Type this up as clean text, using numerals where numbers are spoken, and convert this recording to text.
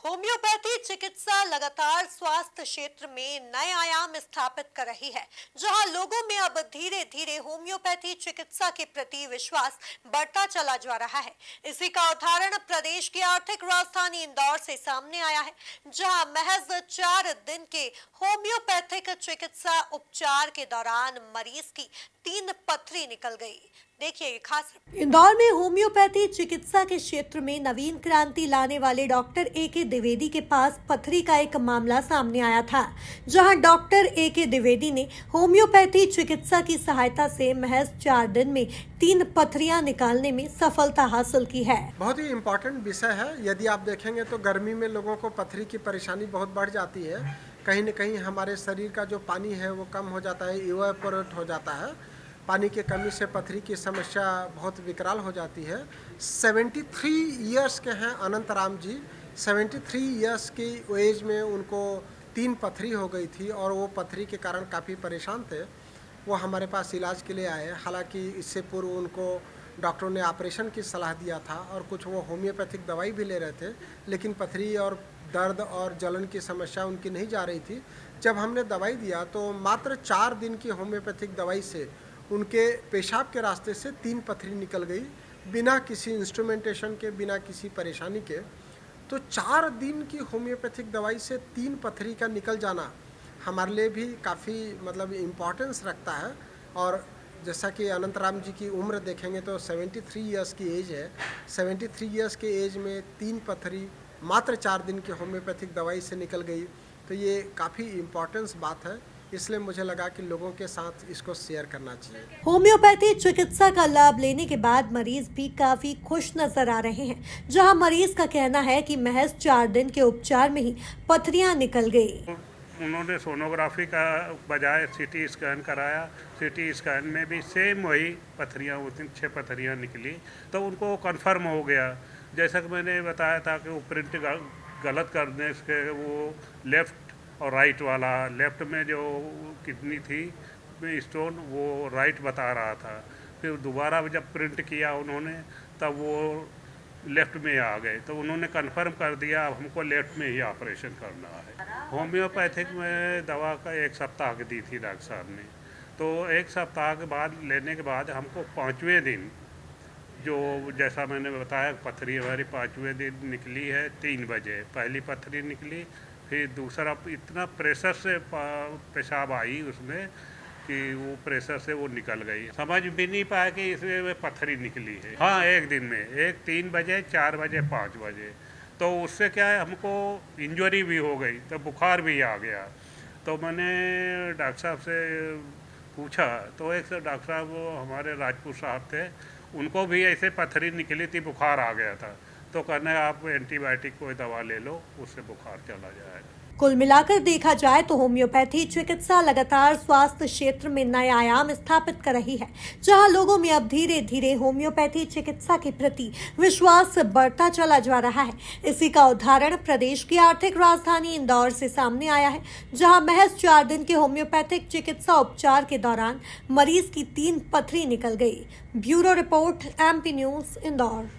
Homeopathy चिकित्सा लगातार स्वास्थ्य क्षेत्र में नए आयाम स्थापित कर रही है, जहां लोगों में अब धीरे धीरे होम्योपैथी चिकित्सा के प्रति विश्वास बढ़ता चला जा रहा है। इसी का उदाहरण प्रदेश की आर्थिक राजधानी इंदौर से सामने आया है, जहां महज 4 दिन के होम्योपैथिक चिकित्सा उपचार के दौरान मरीज की 3 पथरी निकल गई। देखिए ये खास। इंदौर में होम्योपैथी चिकित्सा के क्षेत्र में नवीन क्रांति लाने वाले डॉक्टर ए.के. द्विवेदी के पास पथरी का एक मामला सामने आया था, जहां डॉक्टर ए.के. द्विवेदी ने होम्योपैथी चिकित्सा की सहायता से महज 4 दिन में 3 पथरियां निकालने में सफलता हासिल की है। बहुत ही इम्पोर्टेंट विषय है। यदि आप देखेंगे तो गर्मी में लोगों को पथरी की परेशानी बहुत बढ़ जाती है। कहीं न कहीं हमारे शरीर का जो पानी है वो कम हो जाता है, इवेपोरेट हो जाता है। पानी की कमी से पथरी की समस्या बहुत विकराल हो जाती है। 73 इयर्स के हैं अनंत राम जी। 73 इयर्स की एज में उनको 3 पथरी हो गई थी और वो पथरी के कारण काफ़ी परेशान थे। वो हमारे पास इलाज के लिए आए। हालांकि इससे पूर्व उनको डॉक्टरों ने ऑपरेशन की सलाह दिया था और कुछ वो होम्योपैथिक दवाई भी ले रहे थे, लेकिन पथरी और दर्द और जलन की समस्या उनकी नहीं जा रही थी। जब हमने दवाई दिया तो मात्र 4 दिन की होम्योपैथिक दवाई से उनके पेशाब के रास्ते से 3 पथरी निकल गई, बिना किसी इंस्ट्रूमेंटेशन के, बिना किसी परेशानी के। तो 4 दिन की होम्योपैथिक दवाई से 3 पथरी का निकल जाना हमारे लिए भी काफ़ी इम्पोर्टेंस रखता है। और जैसा कि अनंत राम जी की उम्र देखेंगे तो 73 इयर्स की एज है। 73 इयर्स के एज में 3 पथरी मात्र 4 दिन की होम्योपैथिक दवाई से निकल गई, तो ये काफ़ी इम्पोर्टेंस बात है। इसलिए मुझे लगा कि लोगों के साथ इसको शेयर करना चाहिए। होम्योपैथी चिकित्सा का लाभ लेने के बाद मरीज भी काफी खुश नजर आ रहे हैं, जहां मरीज का कहना है कि महज 4 दिन के उपचार में ही पथरियां निकल गई। उन्होंने सोनोग्राफी का बजाय सीटी स्कैन कराया। सीटी स्कैन में भी सेम वही पथरियाँ, उस दिन 6 पथरियाँ निकली, तो उनको कंफर्म हो गया। जैसा कि मैंने बताया था कि वो प्रिंट गलत करने से वो लेफ़्ट और राइट वाला, लेफ़्ट में जो किडनी थी स्टोन वो राइट बता रहा था। फिर दोबारा जब प्रिंट किया उन्होंने तब वो लेफ़्ट में आ गए, तो उन्होंने कंफर्म कर दिया अब हमको लेफ़्ट में ही ऑपरेशन करना है। होम्योपैथिक में दवा का 1 सप्ताह की दी थी डॉक्टर साहब ने, तो 1 सप्ताह के बाद लेने के बाद हमको 5वें दिन, जो जैसा मैंने बताया पथरी हमारी 5वें दिन निकली है 3 बजे। पहली पथरी निकली, फिर दूसरा इतना प्रेशर से पेशाब आई उसमें कि वो प्रेशर से वो निकल गई। समझ भी नहीं पाया कि इसमें पथरी निकली है। हाँ, एक दिन में, एक 3 बजे, 4 बजे, 5 बजे। तो उससे क्या है, हमको इंजरी भी हो गई, तो बुखार भी आ गया। तो मैंने डॉक्टर साहब से पूछा, तो एक डॉक्टर साहब हमारे राजपूत साहब थे, उनको भी ऐसे पथरी निकली थी, बुखार आ गया था। तो कहना है आप एंटीबायोटिक कोई दवा ले लो, उससे बुखार चला जाएगा। कुल मिलाकर देखा जाए तो होम्योपैथी चिकित्सा लगातार स्वास्थ्य क्षेत्र में नए आयाम स्थापित कर रही है, जहां लोगों में अब धीरे धीरे होम्योपैथी चिकित्सा के प्रति विश्वास बढ़ता चला जा रहा है। इसी का उदाहरण प्रदेश की आर्थिक राजधानी इंदौर से सामने आया है, जहां महज 4 दिन के होम्योपैथिक चिकित्सा उपचार के दौरान मरीज की 3 पथरी निकल गई। Bureau report, MP news, Indore.